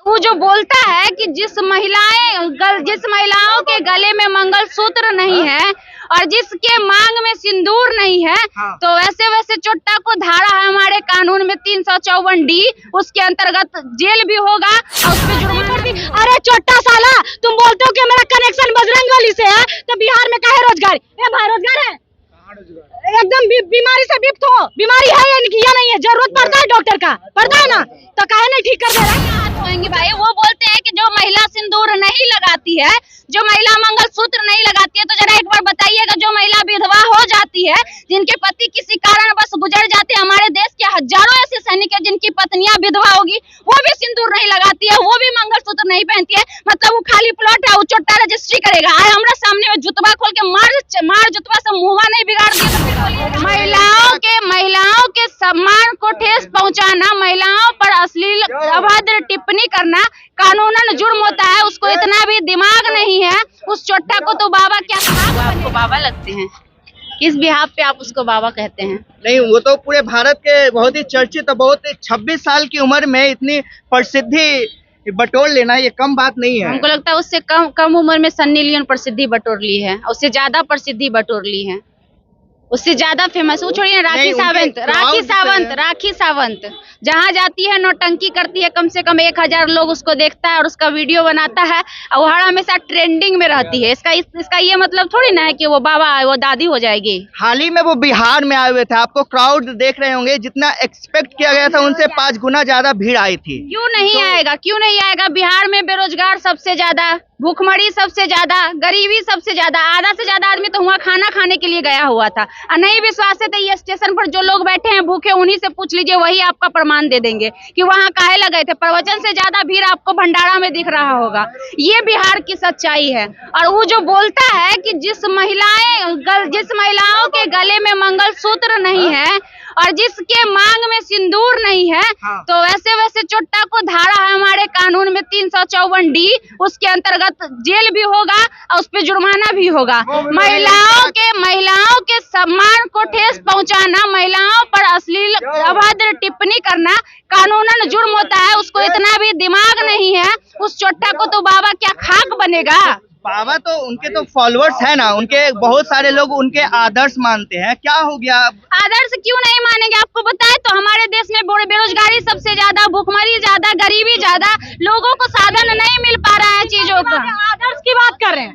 वो जो बोलता है कि जिस महिलाओं के गले में मंगलसूत्र नहीं है और जिसके मांग में सिंदूर नहीं है, तो वैसे चोट्टा को धारा है हमारे कानून में 354D, उसके अंतर्गत जेल भी होगा और उस पे जुर्माना। अरे चोट्टा साला, तुम बोलते हो कि मेरा कनेक्शन बजरंगबली से है, तो बिहार में काहे रोजगार? ये भाई रोजगार है एकदम बीमारी से विप्त हो। बीमारी है या नहीं है? जरूरत पड़ता है डॉक्टर का, पड़ता है ना, तो काहे नहीं ठीक कर दे रहा है भाई। वो बोलते हैं कि जो महिला सिंदूर नहीं लगाती है, जो महिला मंगलसूत्र नहीं लगाती है, तो जरा एक बार बताइएगा, जो महिला विधवा हो जाती है, जिनके पति किसी कारण बस गुजर जाते हैं, हमारे देश के हजारों ऐसे सैनिक है जिनकी पत्नियां विधवा होगी, वो भी सिंदूर नहीं लगाती है, वो भी मंगलसूत्र नहीं पहनती है, मतलब वो खाली प्लॉट है, वो चोट्टा रजिस्ट्री करेगा। आज हमारा सामने में जुतबा खोल के मार जुतबा से मुंह नहीं बिगाड़ दिया। महिलाओं के सम्मान को ठेस पहुंचाना, महिलाओं पर अश्लील अभद्र टिप्पणी करना कानूनन जुर्म होता है। उसको इतना भी दिमाग नहीं है, उस चोट्टा को तो बाबा क्या आपको बाबा लगते हैं? किस बिहाफ पे आप उसको बाबा कहते हैं? नहीं, वो तो पूरे भारत के बहुत ही चर्चित, बहुत 26 साल की उम्र में इतनी प्रसिद्धि बटोर लेना ये कम बात नहीं है। हमको लगता है उससे कम उम्र में सन्नी लियोन प्रसिद्धि बटोर ली है, उससे ज्यादा प्रसिद्धि बटोर ली है, उससे ज्यादा फेमस। वो छोड़िए राखी सावंत जहाँ जाती है नौटंकी करती है, कम से कम 1000 लोग उसको देखता है और उसका वीडियो बनाता है और वो हर हमेशा ट्रेंडिंग में रहती है। इसका ये मतलब थोड़ी ना है कि वो बाबा वो दादी हो जाएगी। हाल ही में वो बिहार में आए हुए थे, आपको क्राउड देख रहे होंगे, जितना एक्सपेक्ट किया गया था उनसे 5 गुना ज्यादा भीड़ आई थी। क्यों नहीं आएगा? बिहार में बेरोजगार सबसे ज्यादा, भूखमरी सबसे ज्यादा, गरीबी सबसे ज्यादा, आधा से ज्यादा आदमी तो वहाँ खाना खाने के लिए गया हुआ था। और नहीं विश्वास है तो ये स्टेशन पर जो लोग बैठे हैं भूखे, उन्हीं से पूछ लीजिए, वही आपका प्रमाण दे देंगे कि वहाँ काहे लगे थे। प्रवचन से ज्यादा भीड़ आपको भंडारा में दिख रहा होगा। ये बिहार की सच्चाई है। और वो जो बोलता है कि जिस महिलाओं के गले में मंगलसूत्र नहीं है और जिसके मांग में सिंदूर नहीं है, तो वैसे चोट्टा को धारा है हमारे कानून में 354D, उसके अंतर्गत जेल भी होगा और उस पे जुर्माना भी होगा। महिलाओं के सम्मान को ठेस पहुंचाना, महिलाओं पर अश्लील अभद्र टिप्पणी करना कानूनन जुर्म होता है। उसको इतना भी दिमाग नहीं है, उस चोट्टा को तो बाबा क्या खाक बनेगा? बाबा तो उनके तो फॉलोअर्स है ना, उनके बहुत सारे लोग उनके आदर्श मानते हैं। क्या हो गया? आदर्श क्यों नहीं मानेंगे? आपको बताए तो हमारे देश में बेरोजगारी सबसे ज्यादा, भूखमरी ज्यादा, गरीबी ज्यादा, लोगों को साधन नहीं मिल पा रहा है चीजों का। आदर्श की बात कर रहे हैं,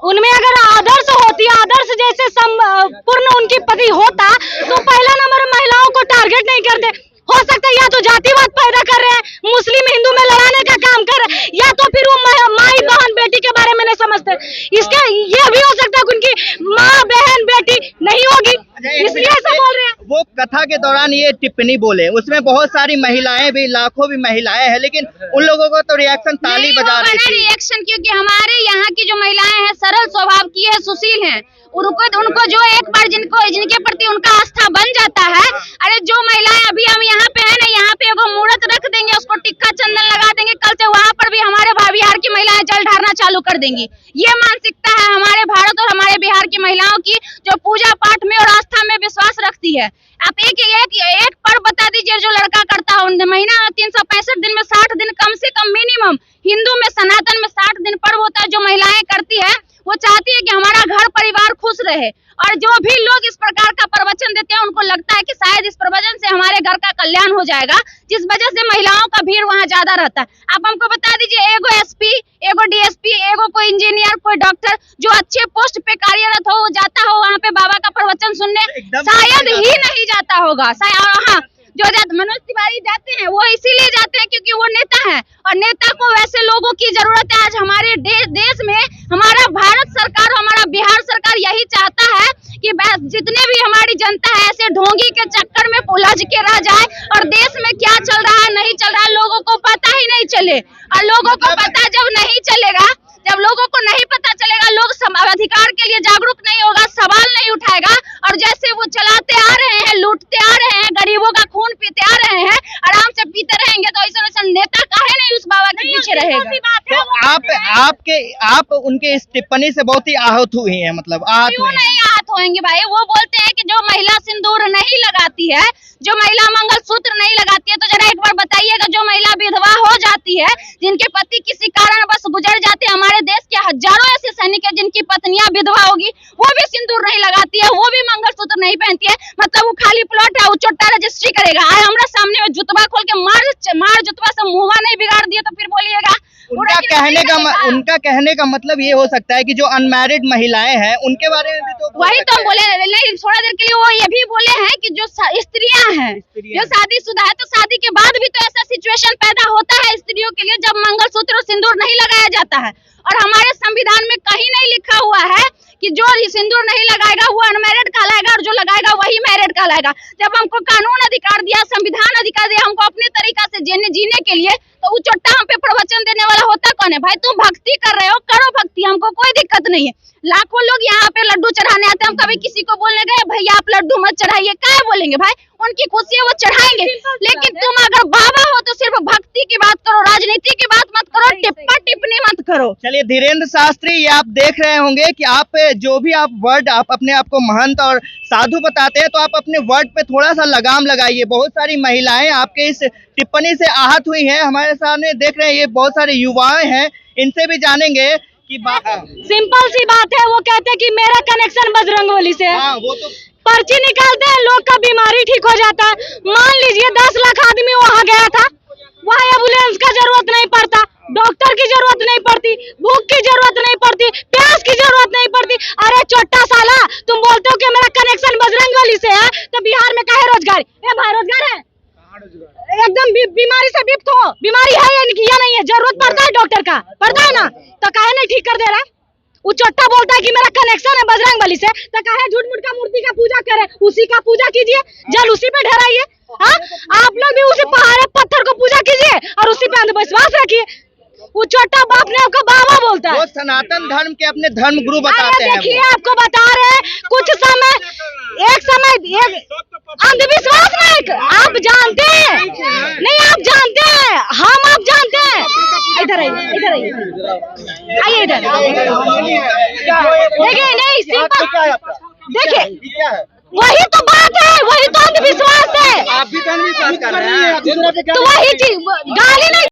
उनमें अगर आदर्श होती, आदर्श जैसे पूर्ण उनकी पति होता, तो पहला नंबर महिलाओं को टारगेट नहीं करते। हो सकता है या तो जातिवाद पैदा कर रहे हैं, मुस्लिम हिंदू में लड़ाने का काम कर रहे हैं, या तो फिर वो माई बहन बेटी के बारे में नहीं समझते। इसका ये भी हो सकता है कि उनकी माँ बहन बेटी नहीं होगी, इसलिए ऐसा बोल रहे हैं। वो कथा के दौरान ये टिप्पणी बोले, उसमें बहुत सारी महिलाएं भी, लाखों भी महिलाएं हैं, लेकिन उन लोगों को तो रिएक्शन ताली बजा रही थी। रिएक्शन क्योंकि हमारे यहाँ की जो महिलाएं हैं सरल स्वभाव की है, सुशील हैं। उनको जो एक बार जिनके प्रति उनका आस्था बन जाता है, अरे जो महिलाएं अभी हम यहाँ पे है ना, यहाँ पे एगो मूर्त रख देंगे, उसको टिक्का चंदन लगा देंगे, कल से वहाँ पर भी हमारे बिहार की महिलाएं जल ढारना चालू कर देंगी। ये मानसिकता है हमारे भारत और हमारे बिहार की महिलाओं की, जो पूजा पाठ में और आस्था में विश्वास रखती है। आप एक पर्व बता दीजिए जो लड़का करता हो। महीना 365 दिन में 60 दिन कम से कम मिनिमम हिंदू में, सनातन में 60 दिन पर्व होता है जो महिलाएं करती है। वो चाहती है कि हमारा घर परिवार खुश रहे, और जो भी लोग इस प्रकार का प्रवचन देते हैं उनको लगता है कि शायद इस प्रवचन से हमारे घर का कल्याण हो जाएगा, जिस वजह से महिलाओं का भीड़ वहाँ ज्यादा रहता है। आप हमको बता दीजिए, एगो SP, एगो DSP, एगो कोई इंजीनियर, कोई डॉक्टर जो अच्छे पोस्ट पे कार्यरत हो, वो जाता हो वहाँ पे बाबा का प्रवचन सुनने? शायद ही नहीं जाता होगा। हाँ, जो मनोज तिवारी जाते हैं वो इसीलिए जाते हैं क्योंकि वो नेता है, और नेता को वैसे लोगों की जरूरत है। आज हमारे देश में हमारा भारत सरकार, हमारा बिहार सरकार यही चाहता है कि जितने भी हमारी जनता है ऐसे ढोंगी के चक्कर में उलझ के रह जाए, और देश में क्या चल रहा है नहीं चल रहा है लोगों को पता ही नहीं चले। और लोगों को पता जब नहीं चलेगा, जब लोगों को नहीं पता चलेगा, लोग अधिकार के लिए जागरूक नहीं होगा, सवाल नहीं उठाएगा, और जैसे वो चलाते आ रहे हैं, लूटते आ रहे हैं, गरीबों का खून पीते आ रहे हैं, आराम से पीते रहेंगे, तो ऐसा नेता काहे नहीं उस बाबा के पीछे रहेगा? तो आप उनके इस टिप्पणी से बहुत ही आहत हुई हैं, मतलब क्यों नहीं आहत होंगे भाई। वो बोलते हैं कि जो महिला सिंदूर नहीं लगाती है, जो महिला मंगलसूत्र नहीं लगाती है, तो जरा एक बार बताइएगा, जो महिला विधवा हो जाती है, जिनके पति किसी कारणवश गुजर जाते हैं, हमारे देश के हजारों ऐसे सैनिक है जिनकी पत्नियां विधवा होगी, वो भी सिंदूर नहीं लगाती है, वो भी मंगलसूत्र नहीं पहनती है, मतलब वो खाली प्लॉट है, वो चोट्टा रजिस्ट्री करेगा। आए हमारे सामने में जुतवा खोल के मार जुतवा से मुंह नहीं बिगाड़ दिया तो फिर बोलिएगा। उनका कहने का मतलब ये हो सकता है कि जो अनमैरिड महिलाएं हैं उनके बारे में भी तो वही तो बोले नहीं, थोड़ा देर के लिए वो ये भी बोले हैं कि जो स्त्रियां हैं, जो शादीशुदा है, तो शादी के बाद भी तो ऐसा सिचुएशन पैदा होता है स्त्रियों के लिए जब मंगलसूत्र और सिंदूर नहीं लगाया जाता है। और हमारे संविधान में कहीं नहीं लिखा हुआ है कि जो सिंदूर नहीं लगाएगा वो अनमैरिड कहलाएगा और जो लगाएगा वही मैरिड कहलाएगा। जब हमको कानून अधिकार दिया, संविधान अधिकार दिया हमको अपने तरीका से जीने के लिए, तो वो चोट्टा हम पे प्रवचन देने वाला होता कौन है भाई? तुम भक्ति कर रहे हो, करो भक्ति, हमको कोई दिक्कत नहीं है। लाखों लोग यहाँ पे लड्डू चढ़ाने आते हैं, हम कभी किसी को बोलने गए भैया आप लड्डू मत चढ़ाइए, क्या बोलेंगे भाई? उनकी खुशी है वो चढ़ाएंगे, लेकिन तुम अगर बाबा हो तो सिर्फ भक्ति की बात करो, राजनीति की बात मत करो, टिप्पा टिप्पणी मत करो। चलिए धीरेन्द्र शास्त्री, ये आप देख रहे होंगे कि आप जो भी आप वर्ड आप अपने आप को महंत और साधु बताते हैं, तो आप अपने वर्ड पे थोड़ा सा लगाम लगाइए। बहुत सारी महिलाएं आपके इस टिप्पणी से आहत हुई हैं, हमारे सामने देख रहे हैं, ये बहुत सारे युवाएं हैं, इनसे भी जानेंगे कि सिंपल सी बात है, वो कहते हैं कि मेरा कनेक्शन बजरंगबली से है। हाँ, वो तो पर्ची निकालते हैं, लोग का बीमारी ठीक हो जाता है। मान लीजिए 10 लाख आदमी वहाँ गया था, वहाँ एम्बुलेंस का जरूरत नहीं पड़ता, डॉक्टर की जरूरत नहीं पड़ती, भूख की जरूरत नहीं पड़ती, प्यास की जरूरत नहीं पड़ती। अरे चोट्टा साला, तुम बोलते हो कि मेरा कनेक्शन बजरंगबली से है, तो बिहार में काहे रोजगार? ए भाई रोजगार है, एकदम बीमारी से विप्त हो, बीमारी है या नहीं है, जरूरत पड़ता है डॉक्टर का, पड़ता है ना, तो काहे नहीं ठीक कर दे रहा? वो चोट्टा बोलता है कि मेरा कनेक्शन है बजरंगबली से, तो काहे झूठ मूठ का मूर्ति का पूजा करे? उसी का पूजा कीजिए, जल उसी पे ढराइए। हाँ, आप लोग भी उसी पहाड़ पत्थर को पूजा कीजिए और उसी पे अंधविश्वास रखिए। वो चोट्टा अपने आपको बाबा बोलता है, वो सनातन धर्म के अपने धर्म गुरु बताते हैं। देखिए आपको बता रहे हैं, कुछ समय एक अंधविश्वास नहीं, आप जानते हैं नहीं, आप जानते हैं, हम आप जानते हैं। इधर आइए, इधर आइए, इधर देखिए, नहीं सिंपल देखिए, वही तो बात है, वही तो अंधविश्वास है। आप भी तो अंधविश्वास कर रहे हैं, तो वही चीज गाली नहीं